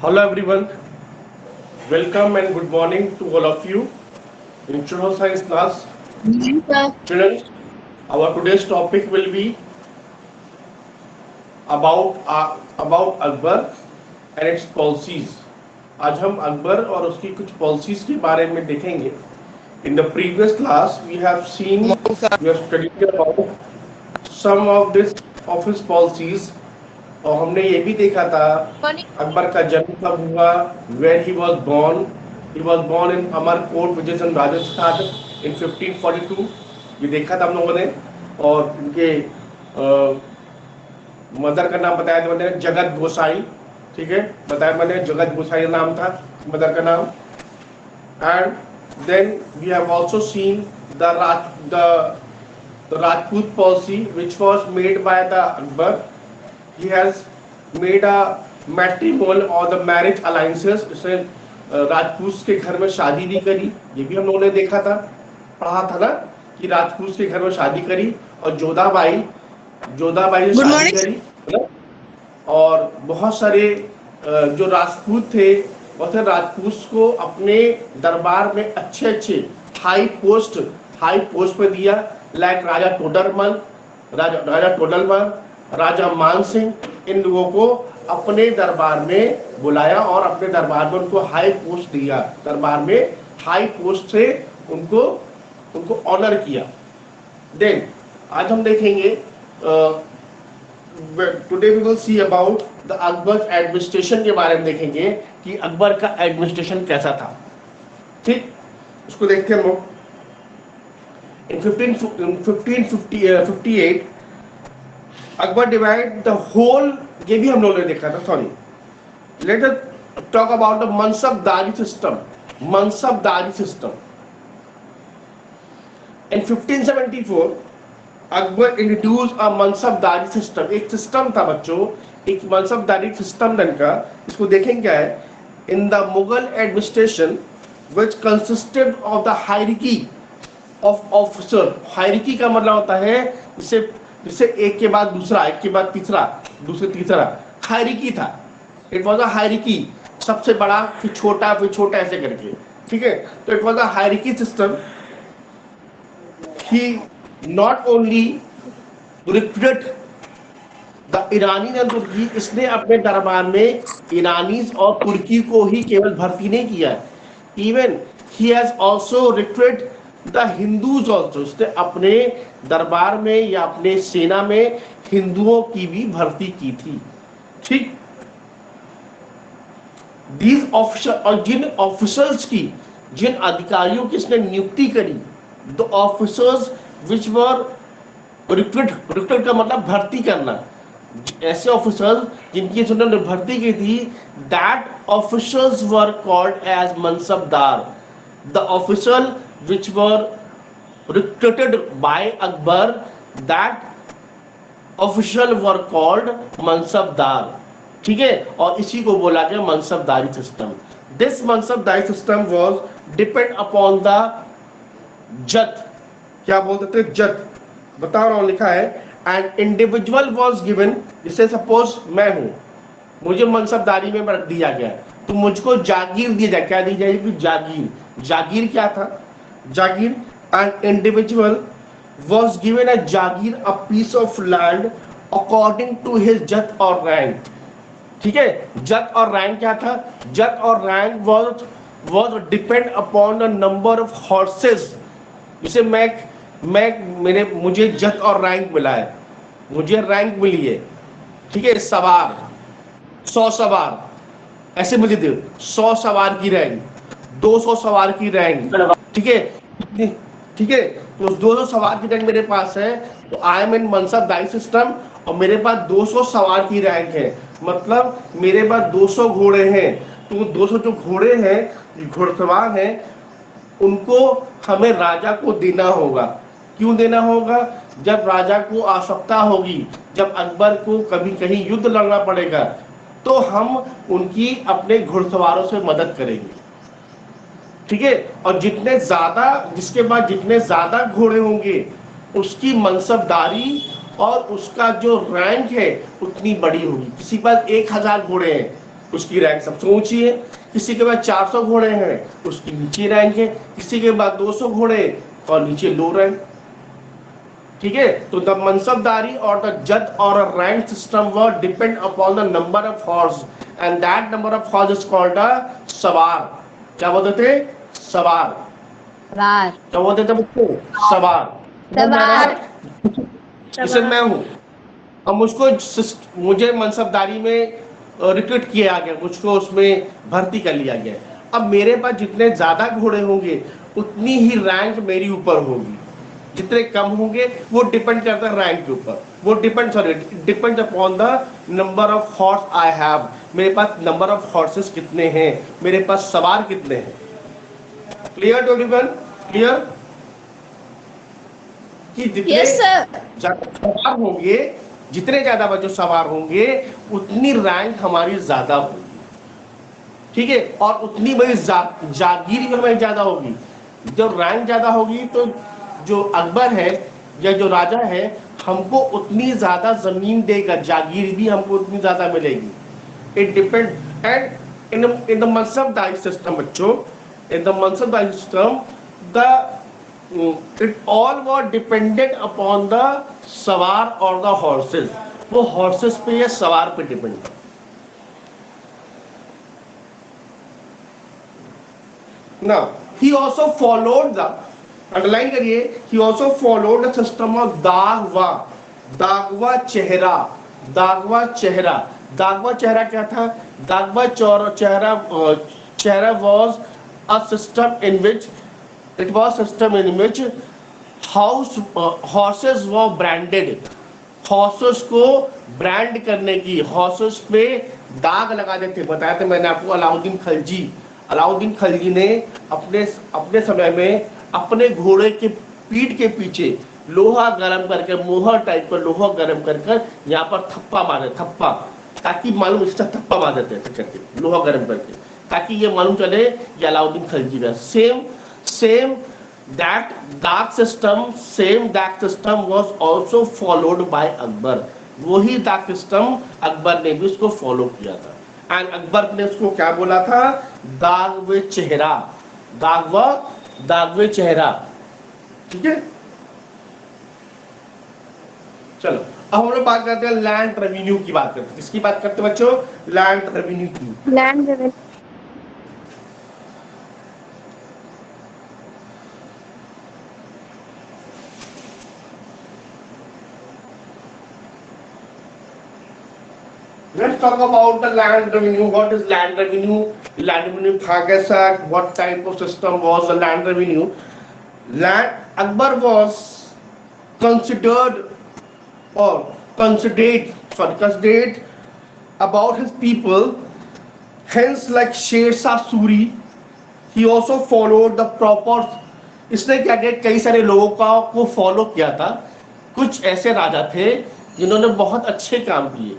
Hello everyone, welcome and good morning to all of you in social science class. Children, our today's topic will be about Akbar and its policies. आज हम अकबर और उसकी कुछ policies के बारे में देखेंगे. In the previous class, we have studied about some of this of his policies. और हमने ये भी देखा था अकबर का जन्म कब हुआ, where he was born in Amarkot which is in Rajasthan in 1542. ये देखा था हम लोगों ने. और इनके मदर का नाम बताया था मैंने, जगत गोसाई. ठीक है, बताया मैंने, जगत गोसाई नाम था मदर का नाम. And then we have also seen the Rajput policy which was made by the Akbar. He has made a matrimonial or the marriage alliances. इसने राजपूत के घर में शादी भी करी. ये भी हम लोगों ने देखा था, पढ़ा था ना, कि राजपूत के घर में शादी करी और जोधाबाई ने शादी करी. और बहुत सारे जो राजपूत थे वो थे राजपूत को अपने दरबार में अच्छे हाई पोस्ट पे दिया. लाइक राजा टोडरमल, राजा मान सिंह, इन लोगों को अपने दरबार में बुलाया और अपने दरबार में उनको हाई पोस्ट दिया. दरबार में हाई पोस्ट से उनको ऑनर किया. देन आज हम देखेंगे, today we will see about the Akbar administration के बारे में देखेंगे कि अकबर का एडमिनिस्ट्रेशन कैसा था. ठीक, उसको देखते हैं हम लोग. In 1558 Akbar divide the whole, ये भी हम लोगों ने देखा था. Sorry, let us talk about the mansabdari system. In 1574 Akbar introduce a mansabdari system. एक सिस्टम था बच्चों, एक मनसबदारी सिस्टम का. इसको देखें क्या है. In the Mughal administration which consisted of the hierarchy of officer. Hierarchy का मतलब होता है जिससे एक के बाद दूसरा, एक के बाद तीसरा, दूसरे तीसरा. हायरार्की था. इट वाज अ हायरार्की, सबसे बड़ा फिर छोटा ऐसे करके. ठीक है, तो it was a hierarchy system. He not only recruited the Irani and Turkey. इसने अपने दरबार में ईरानीज और तुर्की को ही केवल भर्ती नहीं किया, even he has also recruited the Hindus also. उसने अपने दरबार में या अपने सेना में हिंदुओं की भी भर्ती की थी. ठीक, दीज ऑफिसर, और जिन ऑफिसर्स की, जिन अधिकारियों की इसने नियुक्ति करी, the officers which were recruited का मतलब भर्ती करना. ऐसे ऑफिसर्स जिनकी उन्होंने भर्ती की थी, that officers were called as मनसबदार. The officer which were recruited by Akbar, that official were called mansabdar. ठीक है, और इसी को बोला गया mansabdari system. This mansabdari system was depend upon the जत. क्या बोलते थे? जत. बता रहा हूं, लिखा है. and individual was given. जैसे सपोज मैं हूं, मुझे मनसबदारी में रख दिया गया, तो मुझको जागीर दी जाए. क्या दी जाएगी? जागीर. जागीर क्या था? जागीर, an individual was given a jagir, a piece of land according to his jat or rank. ठीक है, जत और रैंक क्या था? जत और rank was depend upon the number of horses. जैसे मुझे जत और रैंक मिला है, मुझे रैंक मिली है. ठीक है, सवार 100 सवार ऐसे मुझे दे. 100 सवार की रैंक, 200 सवार की रैंक. ठीक है, तो 200 सवार की रैंक मेरे पास है, तो आई एम इन मनसबदारी सिस्टम. और मेरे पास 200 सवार की रैंक है, मतलब मेरे पास 200 घोड़े हैं. तो 200 जो घोड़े हैं, घुड़सवार हैं, उनको हमें राजा को देना होगा. क्यों देना होगा? जब राजा को आवश्यकता होगी, जब अकबर को कभी कहीं युद्ध लड़ना पड़ेगा, तो हम उनकी अपने घुड़सवारों से मदद करेंगे. ठीक है, और जिसके बाद जितने ज्यादा घोड़े होंगे, उसकी मनसबदारी और उसका जो रैंक है उतनी बड़ी होगी. किसी पास 1000 घोड़े हैं, उसकी रैंक सबसे ऊंची है। किसी के पास 400 घोड़े हैं, उसकी नीचे रैंक है। किसी के पास 200 घोड़े और नीचे लो रैंक। ठीक है, तो द मनसबदारी और द जज और अ rank system were depend upon the number of horse and that number of horse is called a सवार। क्या बोलते थे? सवार। सवार। क्या बोलते थे बच्चों? सवार। समझ में आ रहा है? जैसे मैं हूं, अब मुझे मनसबदारी में रिक्रूट किया गया, मुझको उसमें भर्ती कर लिया गया। अब मेरे पास जितने ज्यादा घोड़े होंगे उतनी ही रैंक मेरी ऊपर होगी, जितने कम होंगे वो डिपेंड करता है रैंक के ऊपर। वो depend upon the number of horse I have. मेरे पास नंबर ऑफ हॉर्सेस कितने हैं, मेरे पास सवार कितने हैं। Clear to everyone? क्लियर कि जितने ज्यादा सवार होंगे, जितने ज्यादा बच्चों सवार होंगे उतनी रैंक हमारी ज्यादा होगी। ठीक है, और उतनी बड़ी जागीर भी हमारी ज्यादा होगी। जब रैंक ज्यादा होगी तो जो अकबर है या जो राजा है हमको उतनी ज्यादा जमीन देगा, जागीर भी हमको उतनी ज्यादा मिलेगी। It depend and in the mansabdari system बच्चों, in the mansabdari system the it all were dependent upon the सवार और the horses। वो horses पे या सवार पे depend. now he also followed the, underline करिए, he also followed the system of Dagwa. Dagwa चेहरा, दागवा चेहरा। दागवा चेहरा क्या था? दागवा चेहरा was a system in which it was system in which horses were branded। Horses को ब्रांड करने की, हॉर्सेस पे दाग लगा देते। बताया था मैंने आपको, अलाउद्दीन खलजी ने अपने समय में अपने घोड़े के पीठ के पीछे लोहा गर्म करके, मोहर टाइप पर लोहा गर्म कर यहाँ पर थप्पा मारे, थप्पा, ताकि मालूम, इसका थप्पा मार देते थे करके, लोहा गर्म करके, ताकि ये मालूम चले ये अलाउद्दीन खलजी का। same that dark system was also followed by Akbar। वही dark system अकबर ने भी उसको फॉलो किया था। एंड अकबर ने उसको क्या बोला था? दागवे चेहरा, दागवे चेहरा। ठीक है, चलो अब हम लोग बात करते हैं लैंड रेवेन्यू की। बात करते हैं किसकी बात करते हैं बच्चों? लैंड रेवेन्यू की। Land revenue. Let's talk about the land revenue. What is land revenue? Land revenue था कैसा? What type of system was the land revenue? Akbar was considered about his people. Hence, like Sher Shah Suri, he also followed the proper। इसने क्या किया? कई सारे लोगों को follow किया था। कुछ ऐसे राजा थे जिन्होंने बहुत अच्छे काम किए,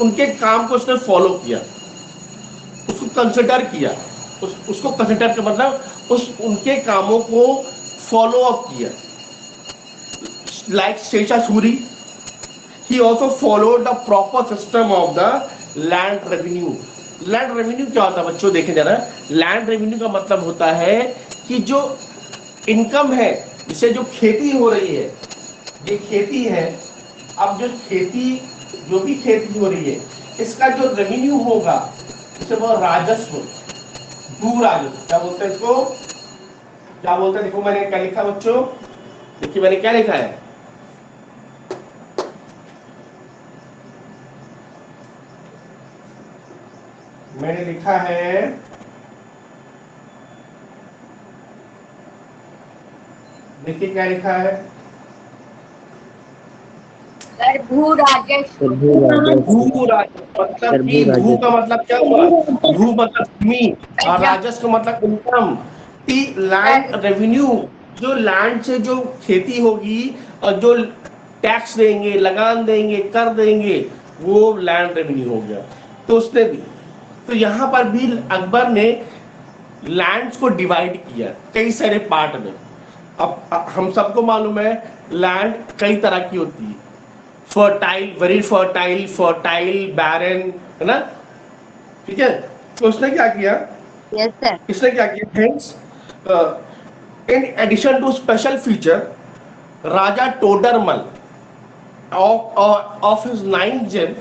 उनके काम को उसने फॉलो किया, उसको कंसिडर किया, उसको कंसिडर का मतलब उनके कामों को फॉलो अप किया। Like Sher Shah Suri, he also followed the proper system of the land revenue। Land revenue क्या होता है बच्चों? देखें जरा, लैंड रेवेन्यू का मतलब होता है कि जो इनकम है, जिसे जो खेती हो रही है, ये खेती है, अब जो भी खेती हो रही है, इसका जो रेवेन्यू होगा उसे वो राजस्व, भू राजस्व क्या बोलते हैं इसको? क्या बोलते हैं? देखो मैंने क्या लिखा बच्चों, देखिए मैंने क्या लिखा है। मैंने लिखा है, देखिए क्या लिखा है, भू राजस्व। भू राजस्व मतलब कि भू का मतलब क्या हुआ? भू मतलब भूमि, और राजस्व का मतलब इनकम। लैंड रेवेन्यू, जो लैंड से जो खेती होगी और जो टैक्स देंगे, लगान देंगे, कर देंगे, वो लैंड रेवेन्यू हो गया। तो उसने भी, तो यहाँ पर भी अकबर ने लैंड्स को डिवाइड किया कई सारे पार्ट में। अब हम सबको मालूम है लैंड कई तरह की होती है, फर्टाइल, वेरी फर्टाइल, बैरन, है ना, ठीक है, तो उसने क्या किया, Yes, sir. इसने क्या किया, hence in addition to special feature, Raja Todarmal of his 9th gen,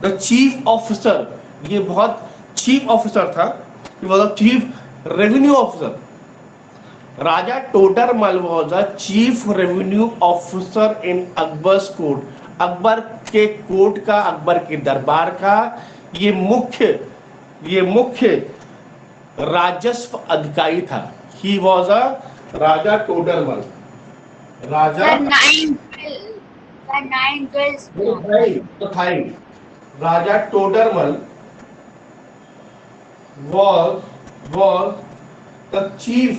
the chief officer, ये बहुत चीफ ऑफिसर था, he was a chief revenue officer. Raja Todarmal was a chief revenue officer in Akbar's court, Akbar के कोर्ट का, अकबर के दरबार का ये मुख्य राजस्व अधिकारी था। He was a Raja Todarmal, Raja The nine girls. तो था ही। राजा Todarmal was the chief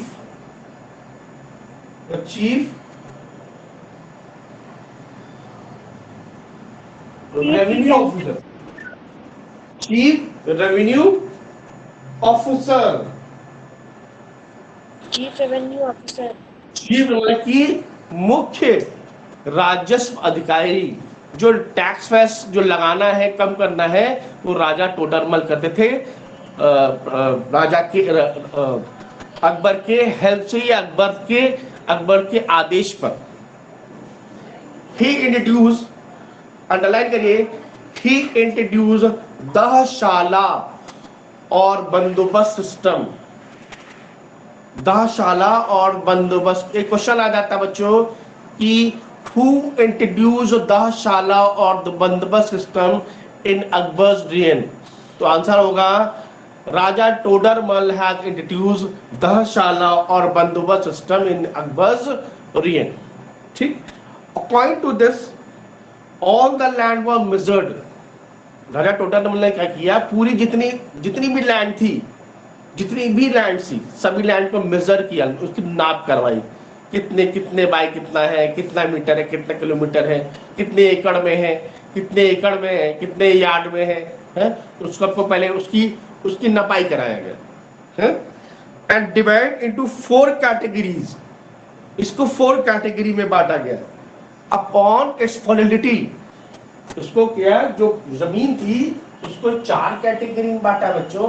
revenue officer, chief revenue officer, Chief Revenue Officer. Chief मतलब कि मुख्य राजस्व अधिकारी, जो टैक्स वैक्स जो लगाना है, कम करना है, वो राजा टोडरमल करते थे। राजा के अकबर के हेल्प से, या अकबर के आदेश पर। ही इंट्रोड्यूस, अंडरलाइन करिए, ही इंट्रोड्यूस दहशाला और बंदोबस्त सिस्टम। दहशाला और बंदोबस्त, एक क्वेश्चन आ जाता है बच्चों कि हु इंट्रोड्यूस दहशाला और the bandobast system in Akbar's reign, तो आंसर होगा राजा टोडरमल हैज इंट्रोड्यूस दहशाला और bandobast system in Akbar's reign. ठीक, according to this all the land was measured. Raja Todarmal ने क्या किया, पूरी जितनी भी लैंड थी, जितनी भी लैंड थी, सभी लैंड को मेजर किया, उसकी नाप करवाई, कितने बाय कितना है, कितना मीटर है, कितना किलोमीटर है, कितने एकड़ में है, कितने यार्ड में है, उसको पहले उसकी नपाई कराया गया है। एंड डिवाइड इनटू 4 कैटेगरीज, इसको 4 कैटेगरी में बांटा गया। अपॉन इट्स फर्टिलिटी, उसको क्या, जो जमीन थी उसको 4 कैटेगरी में बांटा बच्चों।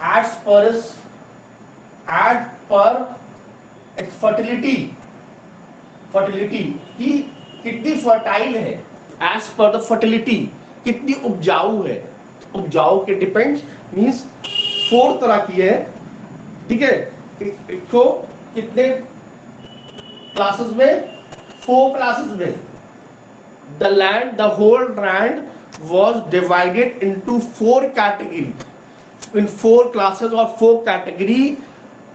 as per its fertility की कितनी फर्टाइल है, as per the fertility कितनी उपजाऊ है, उपजाऊ के डिपेंड्स, मींस 4 तरह की है, ठीक है। इसको कितने क्लासेस में, 4 क्लासेस में। the whole land was divided into 4 categories, in 4 classes or 4 category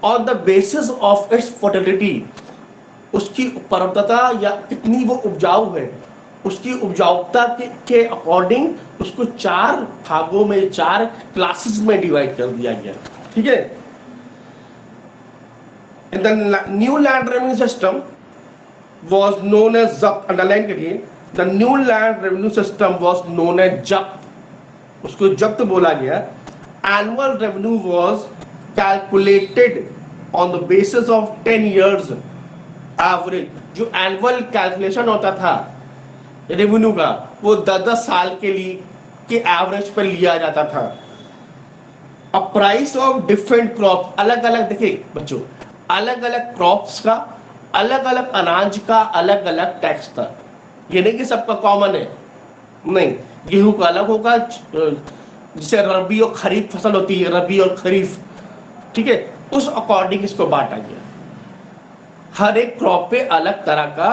on the basis of its fertility, उसकी उपलब्धता या कितनी वो उपजाऊ है, उसकी उपजाऊता के अकॉर्डिंग उसको 4 भागों में, 4 क्लासेस में डिवाइड कर दिया गया, ठीक है। In the new land revenue system was known as जब्त, अंडरलाइन करिए, the new land revenue system was known as जब्त, उसको जब्त बोला गया। Annual revenue was calculated on the basis of 10 years average, जो एनुअल कैलकुलेशन होता था रेवेन्यू का, वो 10 साल के लिए के एवरेज पर लिया जाता था। A price of different crop, अलग अलग, देखिए बच्चों, अलग अलग क्रॉप्स का, अलग अलग अनाज का अलग अलग टैक्स था। ये नहीं कि सबका कॉमन है, नहीं, गेहूं का अलग होगा, जिसे रबी और खरीफ फसल होती है, रबी और खरीफ, ठीक है, उस अकॉर्डिंग इसको बांटा गया। हर एक क्रॉप पे अलग तरह का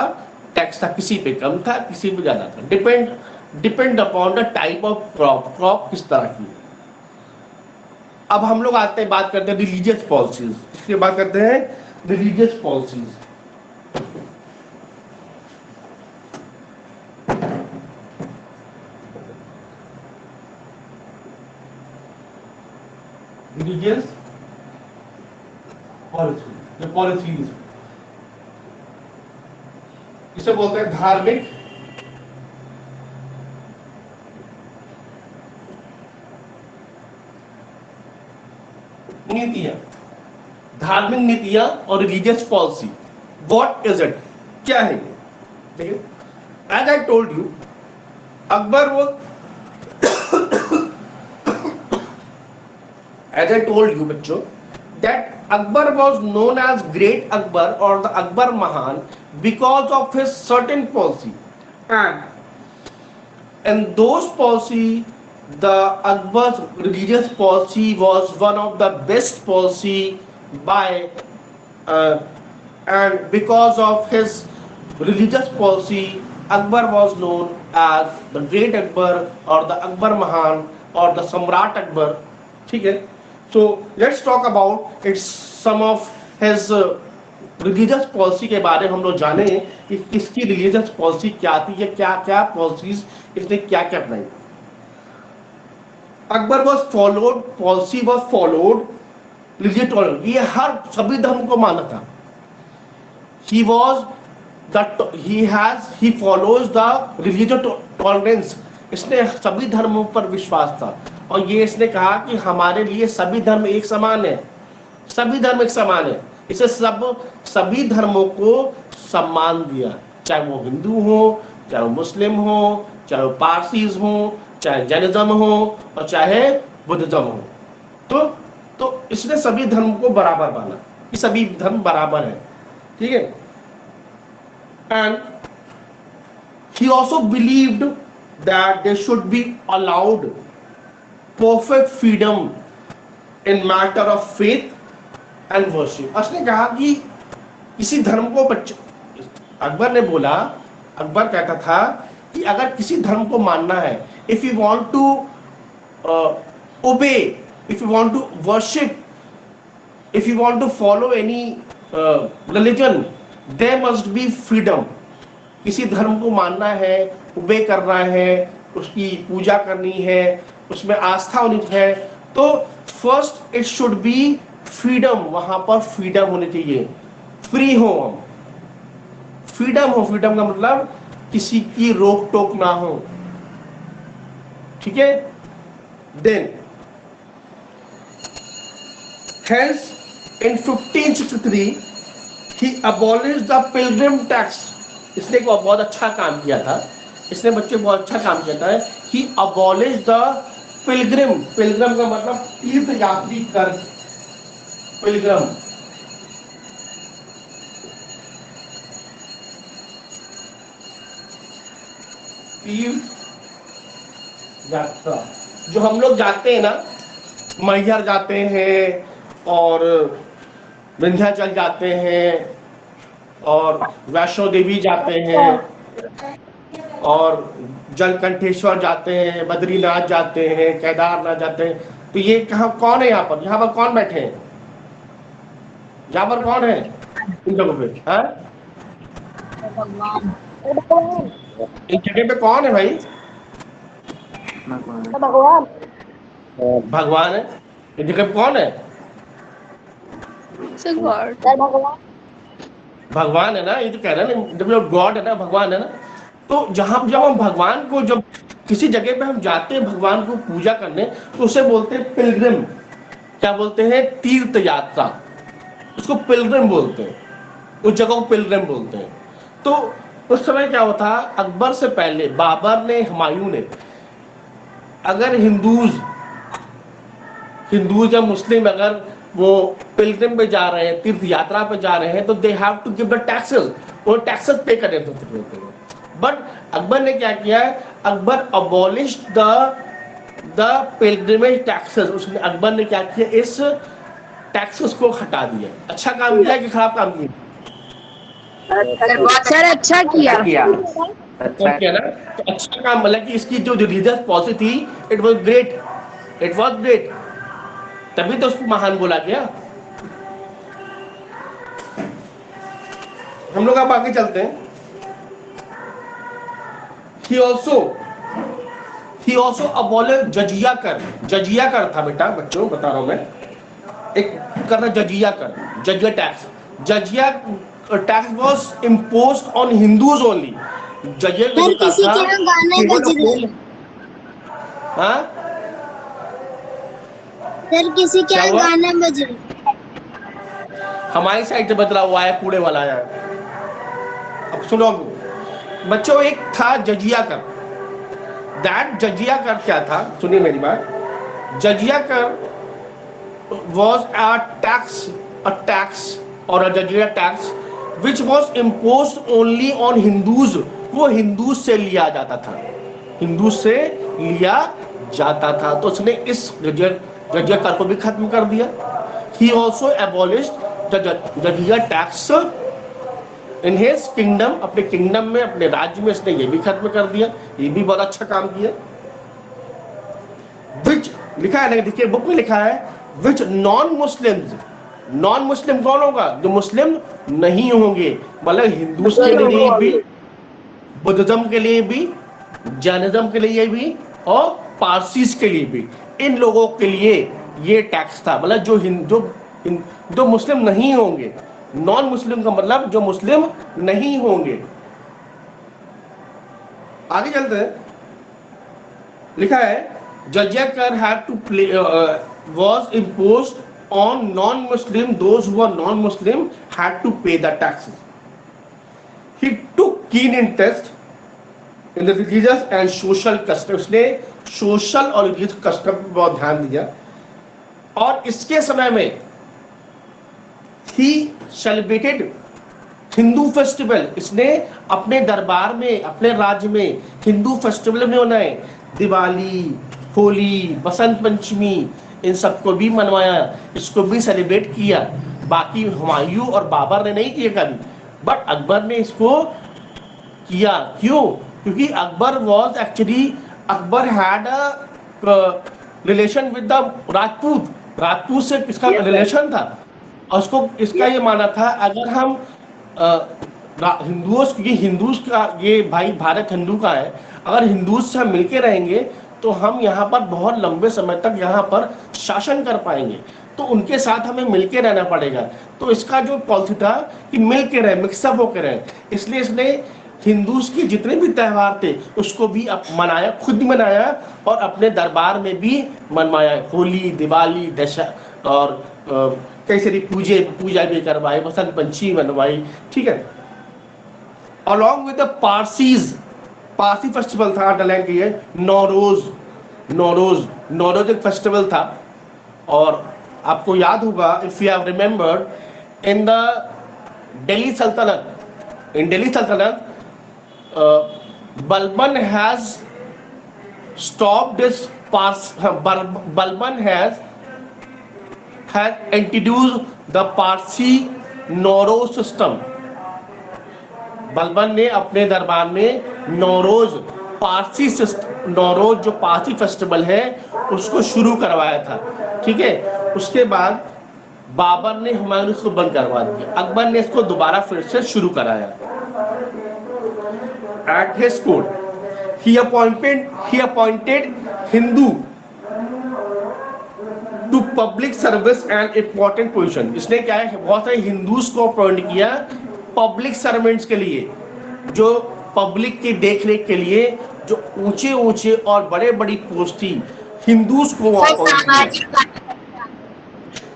टैक्स था, किसी पे कम था, किसी पे ज्यादा था, depend upon the type of crop किस तरह की। अब हम लोग आते हैं, बात करते हैं रिलीजियस पॉलिसीज, इसकी बात करते हैं रिलीजियस पॉलिसीज। रिलीजियस पॉलिसीज, इसे बोलते हैं धार्मिक नीतियां, धार्मिक नीतियां और religious policy. What is it, क्या है ये? देखिए, as I told you, Akbar वो as I told you बच्चों, that Akbar was known as Great Akbar or the Akbar Mahan because of his certain policy, and those policy, the Akbar's religious policy was one of the best policy by uh, and because of his religious policy, Akbar was known as the Great Akbar or the Akbar Mahan or the Samrat Akbar. ठीक है? So let's talk about its some of his religious policy के बारे में हम लोग जाने कि इसकी रिलीजियस पॉलिसी क्या थी, या क्या क्या पॉलिसीज इसने क्या क्या अपनाई. Akbar was followed, policy was followed, religious tolerance, ये हर सभी धर्म को माना था. He was he follows the religious tolerance. इसने सभी धर्मों पर विश्वास था, और ये इसने कहा कि हमारे लिए सभी धर्म एक समान है, सभी धर्म एक समान है. इसे सभी धर्मों को सम्मान दिया, चाहे वो हिंदू हो, चाहे वो मुस्लिम हो, चाहे वो पारसीज हो, चाहे जैनिज्म हो, और चाहे बुद्धिज्म हो. तो इसने सभी धर्म को बराबर माना कि सभी धर्म बराबर है. ठीक है. And he also believed that there should be allowed perfect freedom in matter of faith and worship. उसने कहा कि किसी धर्म को अकबर ने बोला, अकबर कहता था कि अगर किसी धर्म को मानना है, if you want to obey, if you want to worship, if you want to follow any religion, there must be freedom. किसी धर्म को मानना है, उबे करना है, उसकी पूजा करनी है, उसमें आस्था होनी है, तो first it should be freedom. वहां पर फ्रीडम होनी चाहिए, फ्री हो हम, फ्रीडम हो. फ्रीडम का मतलब किसी की रोक टोक ना हो. ठीक है. Then hence in 1563 he abolished the pilgrim tax. इसने एक बहुत अच्छा काम किया था, इसने बच्चे बहुत अच्छा काम किया था. he abolished the pilgrim. pilgrim का मतलब तीर्थ यात्री कर. pilgrim तीर्थ यात्रा, जो हम लोग जाते हैं ना, मैहर जाते हैं और विंध्याचल जाते हैं और वैष्णो देवी जाते हैं और जलकंठेश्वर जाते हैं, बद्रीनाथ जाते हैं, केदारनाथ जाते हैं. तो ये कहाँ कौन है यहाँ पर? यहाँ पर कौन बैठे हैं? यहाँ पर कौन है इन जगहों पे? हाँ, इन जगह पे कौन है भाई? भगवान. भगवान है. इन जगह पे कौन है? भगवान. भगवान है ना. ये तो कह रहे हैं ना, गॉड है ना, भगवान है ना. तो जब हम भगवान को, जब किसी जगह पे हम जाते हैं भगवान को पूजा करने, तो उसे बोलते हैं पिलग्रिम. क्या बोलते हैं? तीर्थ यात्रा. उसको पिलग्रिम बोलते हैं, उस जगह को पिलग्रिम बोलते हैं. तो उस समय क्या होता, अकबर से पहले बाबर ने, हुमायूं ने, अगर हिंदूज या मुस्लिम अगर वो पिलग्रिम पे जा रहे हैं, तीर्थ यात्रा पे जा रहे हैं, तो they have to give the taxes. वो टैक्सेस पे करने होते हैं. बट अकबर ने क्या किया? Akbar abolished the pilgrimage taxes. उसने, अकबर ने क्या किया? इस टैक्सेस को हटा दिया. अच्छा काम किया कि खराब काम किया? सर अच्छा किया. अच्छा किया ना. तो अच्छा काम, मतलब कि इसकी जो रिलीजियस पॉलिसी थी, it was great, it was great. तभी तो उसको महान बोला गया. हम लोग अब आगे चलते हैं. He also abolished जजिया कर. जजिया कर था बेटा, बच्चों बता रहा हूं मैं, एक करना जजिया कर, jizya tax. Jizya tax was imposed on Hindus only. जजिया को होता था. हाँ सर किसी के यहाँ गाना बज रहा. हमारी साइड से बदला हुआ है, कूड़े वाला है. अब सुनो बच्चों, एक था जजिया कर. दैट जजिया कर क्या था? सुनिए मेरी बात. जजिया कर was a tax or a jizya tax which was imposed only on Hindus. वो हिंदू से लिया जाता था, हिंदू से लिया जाता था। तो उसने इस जजिया कर को भी खत्म कर दिया। He also abolished the jizya tax in his kingdom, अपने किंगडम में, अपने राज्य में इसने ये भी खत्म कर दिया। ये भी बहुत अच्छा काम किया। Which लिखा है ना, देखिए बुक में लिखा है which non-Muslims, नॉन मुस्लिम कौन होगा? जो मुस्लिम नहीं होंगे, मतलब हिंदूस के लिए भी, बुद्धिज्म के लिए भी, जैनिज्म के लिए भी और पारसीस के लिए भी, इन लोगों के लिए ये टैक्स था। मतलब जो मुस्लिम नहीं होंगे, नॉन मुस्लिम का मतलब जो मुस्लिम नहीं होंगे। आगे चलते हैं, लिखा है जजिया कर had to play was imposed on non-Muslim, those who are non-Muslim had to pay the taxes. He took keen interest in the religious and social customs, ने सोशल और रिलीजियस कस्टम पर बहुत ध्यान दिया। और इसके समय में he celebrated हिंदू फेस्टिवल, इसने अपने दरबार में, अपने राज्य में हिंदू फेस्टिवल में मनाए। दिवाली, होली, बसंत पंचमी, इन सबको भी मनवाया, इसको भी सेलिब्रेट किया। बाकी हुमायूं और बाबर ने नहीं किया कभी, बट अकबर ने इसको किया। क्यों? क्योंकि Akbar was actually, Akbar had a relation with the Rajput से इसका रिलेशन था। और उसको इसका ये माना था अगर हम हिंदुओं, क्योंकि हिंदूज का ये भाई भारत हिंदू का है, अगर हिंदूज से हम मिलके रहेंगे तो हम यहाँ पर बहुत लंबे समय तक यहाँ पर शासन कर पाएंगे। तो उनके साथ हमें मिलके रहना पड़ेगा। तो इसका जो पॉलिसी था कि मिलके रहे, मिक्सअप होकर रहे, इसलिए इसने हिंदूज के जितने भी त्योहार थे उसको भी मनाया, खुद भी मनाया और अपने दरबार में भी मनवाया। होली, दिवाली, दशहरा और कई सारी पूजा भी करवाई, बसंत पंचमी मनवाई। ठीक है। Along with the Parsi festival था, अंडरलाइन की है, नौरोज एक फेस्टिवल था। और आपको याद होगा, इफ यू हैव रिमेंबर्ड, इन दिल्ली सल्तनत Balban has stopped this Balban has introduced the Parsi Nowruz system. Balban ने अपने दरबार में नौरोज जो पारसी फेस्टिवल है उसको शुरू करवाया था। ठीक है। उसके बाद बाबर ने हुमायूं इसको बंद करवा दिया, अकबर ने इसको दोबारा फिर से शुरू कराया। At his court he appointed Hindu to public service and important position। इसने क्या है, बहुत सारे हिंदूज को अपॉइंट किया पब्लिक सर्वेंट्स के लिए, जो पब्लिक की देखरेख के लिए जो ऊंचे और बड़ी पोस्ट थी, हिंदूज को अपॉइंट किया।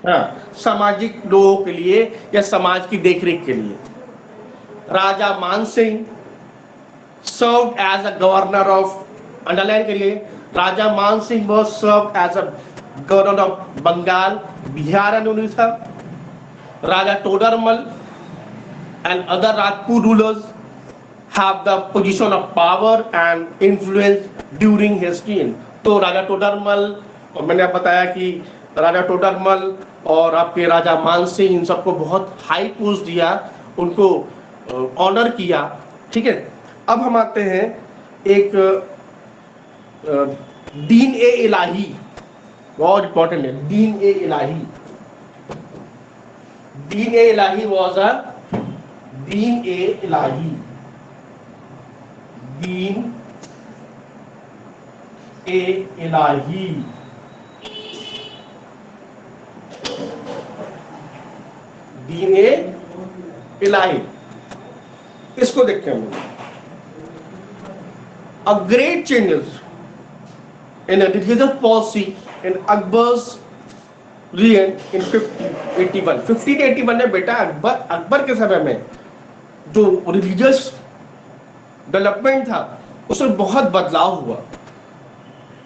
हाँ, सामाजिक लोगों के लिए या समाज की देखरेख के लिए। राजा मान Singh served as a governor of, underline के लिए, राजा मान Singh was served as a governor of Bengal, Bihar and Orissa. Raja Todarmal and other Rajput rulers have the position of power and influence during his reign। तो राजा टोडरमल, और मैंने आप बताया कि राजा टोडरमल और आपके राजा मान सिंह, इन सबको बहुत हाई पोस्ट दिया, उनको ऑनर किया। ठीक है। अब हम आते हैं एक दीन ए इलाही, बहुत इंपॉर्टेंट है, दीन ए इलाही। दीन ए इलाही वाज अ दीन ए इलाही, दीन ए इलाही। दीन ए इलाही, इसको देखते हैं। A great changes in a religious policy in Akbar's reign in 1581। 1581 में बेटा अकबर के समय में जो रिलीजियस डेवलपमेंट था उसमें बहुत बदलाव हुआ।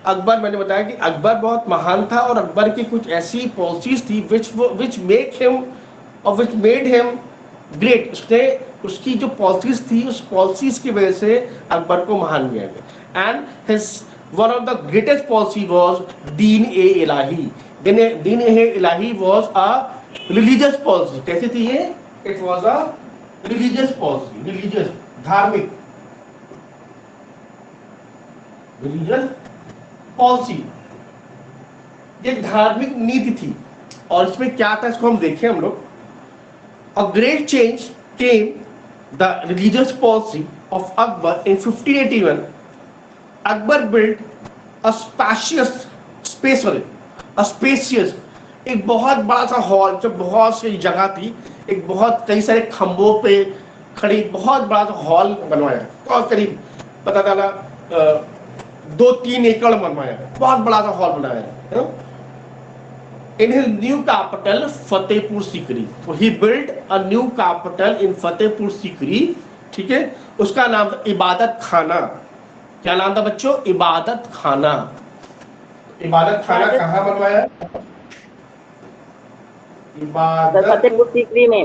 अकबर, मैंने बताया कि अकबर बहुत महान था और अकबर की कुछ ऐसी पॉलिसीज थी विच मेक हिम और विच मेड हिम ग्रेट। उसने उसकी जो पॉलिसीज थी, उस पॉलिसीज की वजह से अकबर को महान किया गया। And his one of the greatest policy was Deen e Ilahi. Deen e Ilahi was a religious policy. कैसी थी ये? It was a religious policy, religious, धार्मिक, रिलीजियस पॉलिसी, ये धार्मिक नीति थी। और इसमें क्या था, इसको हम देखें हम लोग। A great change came the religious policy of Akbar in 1581. Akbar built a spacious, एक बहुत बड़ा सा हॉल, जो बहुत सी जगह थी, एक बहुत कई सारे खंभों पे खड़ी बहुत बड़ा सा हॉल बनवाया। बहुत करीब पता चला 2-3 एकड़ बनवाया, बहुत बड़ा सा हॉल बनाया है। In his new capital Fatehpur Sikri, तो he built a new capital in Fatehpur Sikri, ठीक है। उसका नाम था इबादत खाना। क्या नाम था बच्चों? इबादत खाना। इबादत खाना कहाँ बनवाया? इबादत फतेहपुर सीकरी में।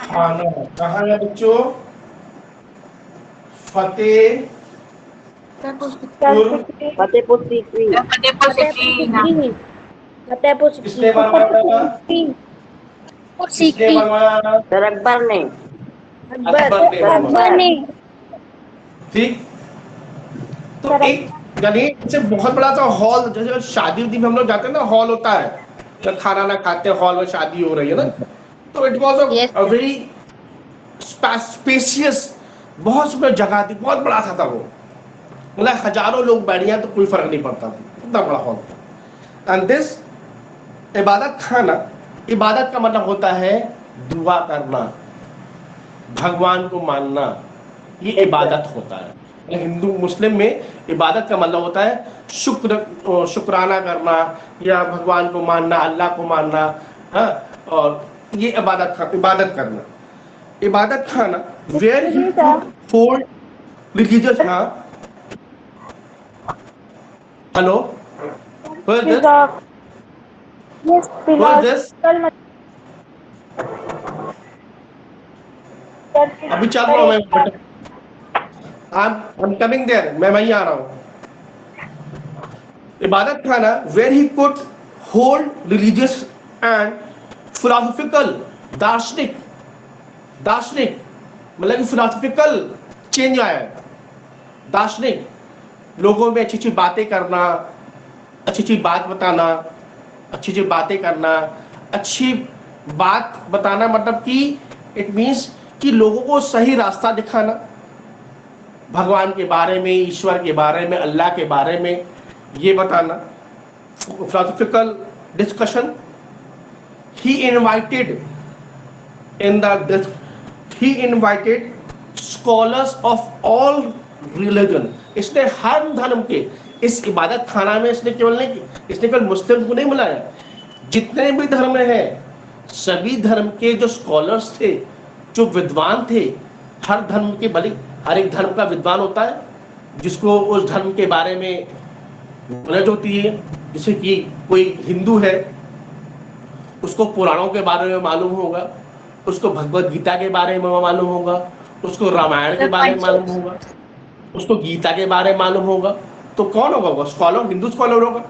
खाना कहाँ है बच्चों? फतेहपुर फतेहपुर सीकरी। फतेहपुर किसने बनवाया? किसने बनवाया? सर अकबर ने। अकबर ने। ठीक। तो एक यानी इससे बहुत बड़ा सा हॉल, जैसे शादी उदी में हम लोग जाते हैं ना, हॉल होता है, जब खाना ना खाते हॉल में शादी हो रही है ना, तो it was a very spacious, बहुत सुंदर जगह थी, बहुत बड़ा सा था वो, मतलब हजारों लोग बैठ गए तो कोई फर्क नहीं पड़ता था, इतना बड़ा हॉल था। एंड दिस इबादत खाना, इबादत का मतलब होता है दुआ करना, भगवान को मानना, ये इबादत होता है। हिंदू मुस्लिम में इबादत का मतलब होता है शुक्राना करना या भगवान को मानना, अल्लाह को मानना, हाँ, और ये इबादत करना। इबादत खाना वेयर ही फॉर रिलीजियस, हाँ, हेलो, अभी चल रहा हूँ मैं, I'm coming there, मैं वहीं आ रहा हूँ। इबादत खाना where he could hold religious and philosophical, दार्शनिक मतलब कि philosophical चेंज आया है। दार्शनिक लोगों में अच्छी अच्छी बातें करना, अच्छी अच्छी बात बताना, अच्छी अच्छी बातें करना, अच्छी बात बताना मतलब कि इट मीन्स कि लोगों को सही रास्ता दिखाना, भगवान के बारे में, ईश्वर के बारे में, अल्लाह के बारे में ये बताना, philosophical discussion. He invited scholars of all religion. इसने हर धर्म के इस इबादत खाना में इसने केवल मुस्लिम को नहीं बुलाया, जितने भी धर्म हैं सभी धर्म के जो स्कॉलर्स थे, जो विद्वान थे, हर धर्म के, भले हर एक धर्म का विद्वान होता है जिसको उस धर्म के बारे में नॉलेज होती है। जैसे कि कोई हिंदू है, उसको पुराणों के बारे में मालूम होगा, उसको भगवत गीता के बारे में मालूम होगा, उसको रामायण के बारे में मालूम होगा, उसको गीता के बारे में मालूम होगा। तो कौन होगा वो स्कॉलर? हिंदू स्कॉलर होगा।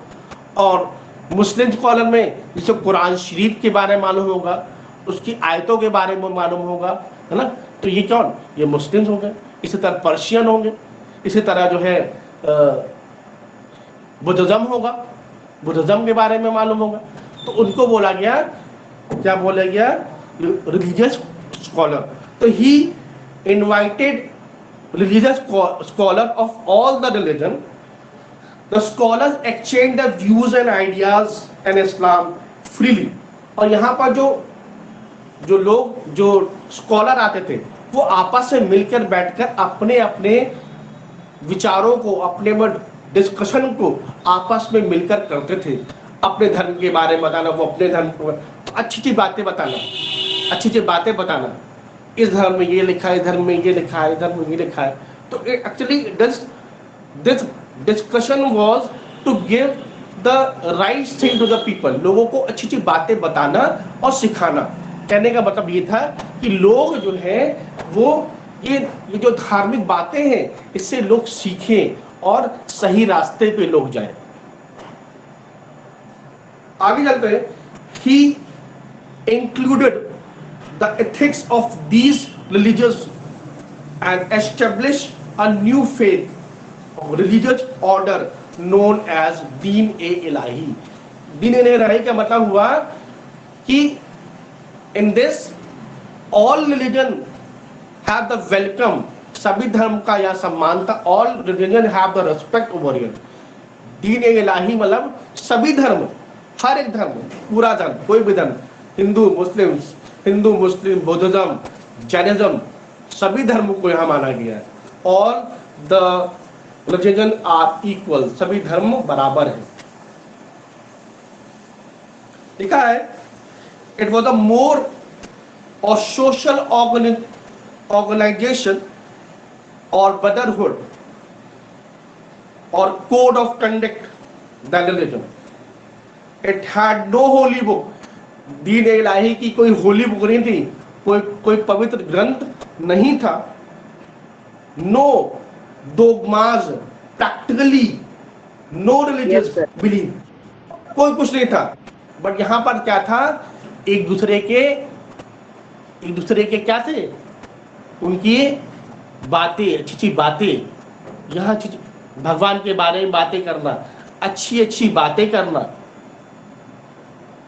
और मुस्लिम स्कॉलर में जिसे कुरान शरीफ के बारे में मालूम होगा, उसकी आयतों के बारे में मालूम होगा, है ना, तो ये कौन? ये मुस्लिम्स हो गए। इसी तरह पर्शियन होंगे, इसी तरह जो है बुद्धिज्म होगा, बुद्धिज्म के बारे में मालूम होगा। तो उनको बोला गया, क्या बोला गया? Religious scholar. तो ही invited religious scholar of all the religion. The scholars exchange their views and ideas and Islam freely. और यहाँ पर जो लोग, जो स्कॉलर आते थे, वो आपस में मिलकर बैठकर अपने अपने विचारों को, अपने डिस्कशन को आपस में मिलकर करते थे। अपने धर्म के बारे में बताना, वो अपने धर्म को अच्छी अच्छी बातें बताना, अच्छी अच्छी बातें बताना, इस धर्म में ये लिखा है, इस धर्म में ये लिखा है, इस धर्म में ये लिखा है। तो actually this discussion was to give the right thing to the people, लोगों को अच्छी अच्छी बातें बताना और सिखाना। कहने का मतलब ये था कि लोग जो है वो ये जो धार्मिक बातें हैं इससे लोग सीखें और सही रास्ते पे लोग जाएं। आगे चलते हैं। He included the ethics of these religious and establish a new faith, religious order known as Deen-e-Ilahi. Deen-e-Ilahi का मतलब हुआ कि in this all religion have the welcome, सभी धर्म का यह सम्मान था, all religion have the respect over here. दीन-ए-इलाही मतलब सभी धर्म, हर एक धर्म, पूरा धर्म, कोई भी धर्म, हिंदू मुस्लिम बौद्धिज्म जैनिज्म, सभी धर्मों को यहाँ माना गया है। All the religion are equal, सभी धर्म बराबर है। लिखा है इट वॉज अ मोर और सोशल ऑर्गेनाइजेशन और ब्रदरहुड और code of conduct than religion. It had no holy book, Din Ilahi की कोई होली बुक नहीं थी, कोई पवित्र ग्रंथ नहीं था। No dogmas, practically no religious belief, कोई कुछ नहीं था। बट यहां पर क्या था, एक दूसरे के क्या थे, उनकी बातें, अच्छी अच्छी बातें, यहाँ भगवान के बारे में बातें करना, अच्छी अच्छी बातें करना,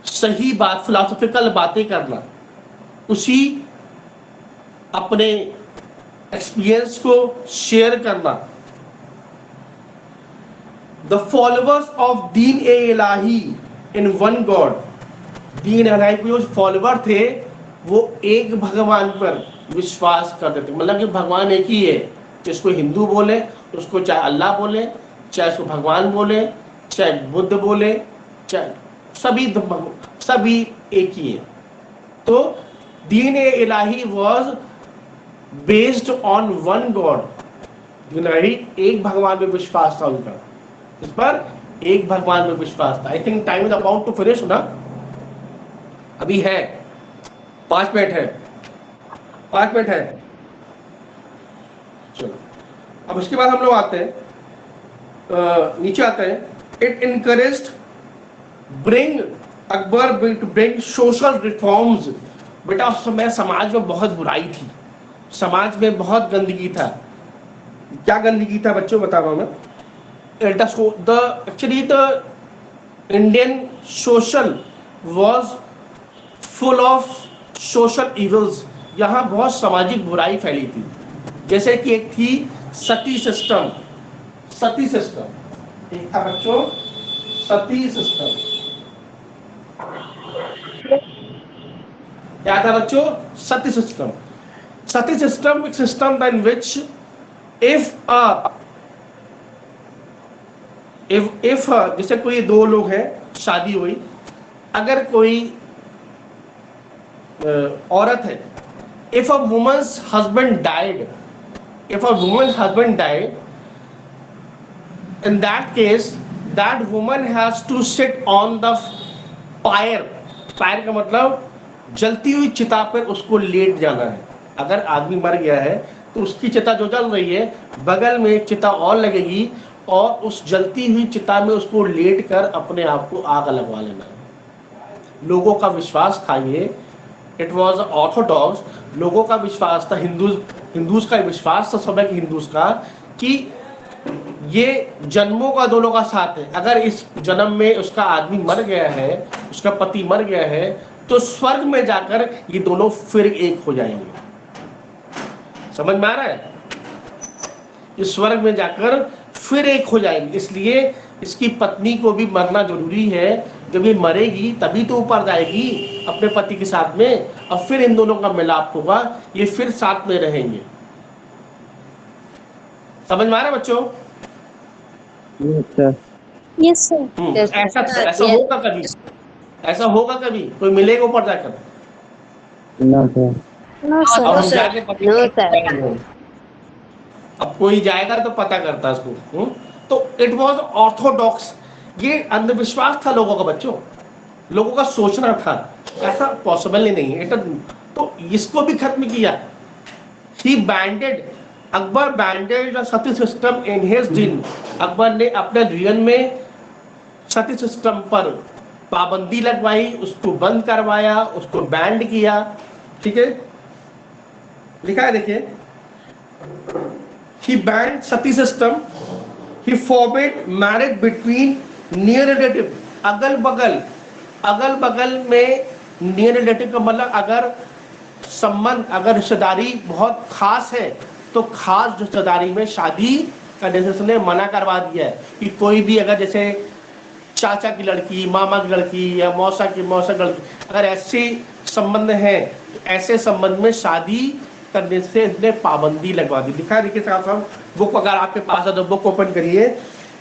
सही बात, फिलोसॉफिकल बातें करना, उसी अपने एक्सपीरियंस को शेयर करना। The followers of Deen e Ilahi in one God, दीन इलाही के जो फॉलोअर थे वो एक भगवान पर विश्वास करते थे। मतलब कि भगवान एक ही है, जिसको हिंदू बोले, उसको चाहे अल्लाह बोले, चाहे उसको भगवान बोले, चाहे बुद्ध बोले, चाहे सभी एक ही है। तो Din e Ilahi was based on one God. एक भगवान में विश्वास था उनका, इस पर एक भगवान में विश्वास था। I think time is about to finish ना, अभी है 5 मिनट है, 5 मिनट है। चलो अब उसके बाद हम लोग आते हैं, नीचे आते हैं। It encouraged bring Akbar to bring social reforms. बेटा उस समय समाज में बहुत बुराई थी, समाज में बहुत गंदगी था। क्या गंदगी था बच्चों, बता रहा हूं मैं। Actually the Indian social was full of social evils। यहाँ बहुत सामाजिक बुराई फैली थी। जैसे कि एक थी सती सिस्टम, एक था बच्चों सती सिस्टम। क्या था बच्चों, सती सिस्टम। सती सिस्टम एक सिस्टम इन विच इफ जैसे कोई दो लोग हैं, शादी हुई, अगर कोई औरत है, if a women's husband died, in that case that woman has to sit on the fire का मतलब जलती हुई चिता पर उसको लेट जाना है। अगर आदमी मर गया है तो उसकी चिता जो जल रही है, बगल में एक चिता और लगेगी और उस जलती हुई चिता में उसको लेट कर अपने आप को आग लगवा लेना है। लोगों का विश्वास था ये, इट वॉज ऑर्थोडॉक्स, लोगों का विश्वास था, हिंदूज का विश्वास था, समय के हिंदूज का, कि ये जन्मों का दोनों का साथ है। अगर इस जन्म में उसका आदमी मर गया है, उसका पति मर गया है, तो स्वर्ग में जाकर ये दोनों फिर एक हो जाएंगे। समझ में आ रहा है, ये स्वर्ग में जाकर फिर एक हो जाएंगे। इसलिए इसकी पत्नी को भी मरना जरूरी है। जब ये मरेगी तभी तो ऊपर जाएगी अपने पति के साथ में, और फिर इन दोनों का मिलाप होगा, ये फिर साथ में रहेंगे। समझ में आ रहा है बच्चों? Yes sir. ऐसा होगा कभी, ऐसा होगा कभी कोई मिलेगा ऊपर जाकर? नो अब हम सर। जाके पता, अब कोई जाएगा तो पता करता है उसको। तो तो इट वॉज ऑर्थोडॉक्स, ये अंधविश्वास था लोगों का बच्चों, लोगों का सोचना था, ऐसा पॉसिबल ही नहीं है। तो इसको भी खत्म किया। He banned, Akbar banned the sati system in his दिन, अकबर ने अपने रियन में सती सिस्टम पर पाबंदी लगवाई, उसको बंद करवाया, उसको बैंड किया। ठीक है, लिखा है देखिए, he banned sati system, he forbade marriage between near relative, अगल बगल में नियर रिलेटिव का मतलब अगर संबंध, अगर रिश्तेदारी बहुत खास है तो खास रिश्तेदारी में शादी करने से उसने मना करवा दिया है कि कोई भी अगर जैसे चाचा की लड़की, मामा की लड़की या मौसा की लड़की, अगर ऐसे संबंध है तो ऐसे संबंध में शादी करने से इसने पाबंदी लगवा दी। लिखा है देखिए साहब, बुक अगर आपके पास है तो बुक ओपन करिए,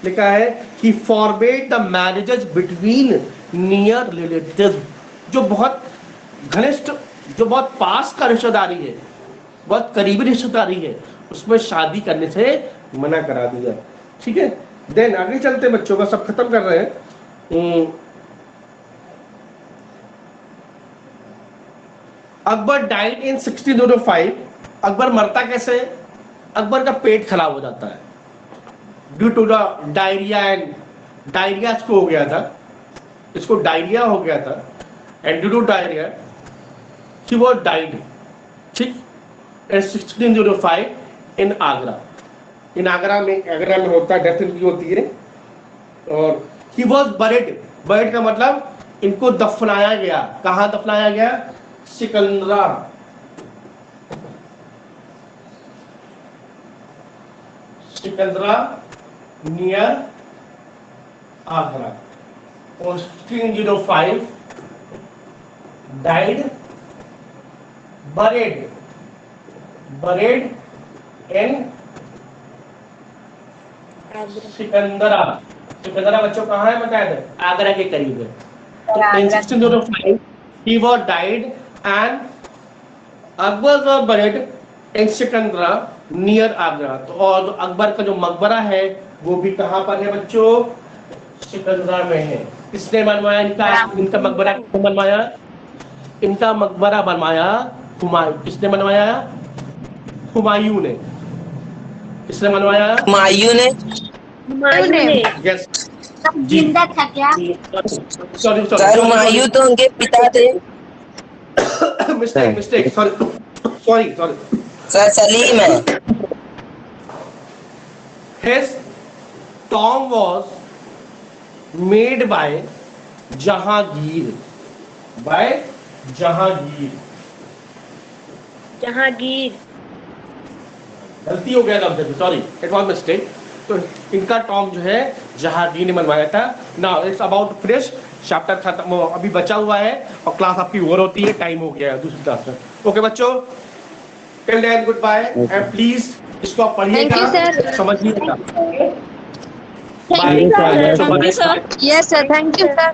लिखा है कि forbade the marriages between near relative, जो बहुत घनिष्ठ, जो बहुत पास का रिश्तेदारी है, बहुत करीबी रिश्तेदारी है, उसमें शादी करने से मना करा दिया। ठीक है, देन आगे चलते बच्चों का सब खत्म कर रहे हैं। अकबर डाइड इन 1605, अकबर मरता कैसे? अकबर का पेट खराब हो जाता है due to the diarrhoea, and diarrhoea इसको हो गया था, इसको डायरिया हो गया था, and due to diarrhoea he was died. ठीक, इन 1605 इन आगरा, इन आगरा में होता है, डेथ इनकी होती है। और ही वाज बरीड, बरीड का मतलब इनको दफनाया गया। कहाँ दफनाया गया? सिकंदरा, सिकंदरा नियर आगरा। और 1605 डाइड, बरीड इन सिकंदरा। सिकंदरा बच्चों कहाँ है बताया था? आगरा के करीब है। तो in 1605 he was died and Akbar was buried in Sikandra near Agra। तो और अकबर का जो मकबरा है वो भी कहाँ पर है बच्चों? सिकंदरा में है। किसने बनवाया इनका मकबरा? किसने बनवाया इनका मकबरा? बनवाया हुमायूं। किसने बनवाया? हुमायूं ने। किसने बनवाया? हुमायूं ने। यस, जिंदा था क्या? सॉरी सर हुमायूं तो उनके पिता थे। मिस्टेक सॉरी सर सलीम है। His tomb was made by Jahangir, by Jahangir। Jahangir. गलती हो गया था, सॉरी, इट वाज मिस्टेक। तो इनका टॉम जो है जहांगीर ने बनवाया था। Now it's about finish, chapter खत्म, अभी बचा हुआ है और क्लास आपकी ओवर होती है, टाइम हो गया है दूसरी क्लास में। ओके बच्चों, till then good bye, and please इसको आप पढ़िएगा, समझिएगा। Thank you sir. Yes sir, thank you sir.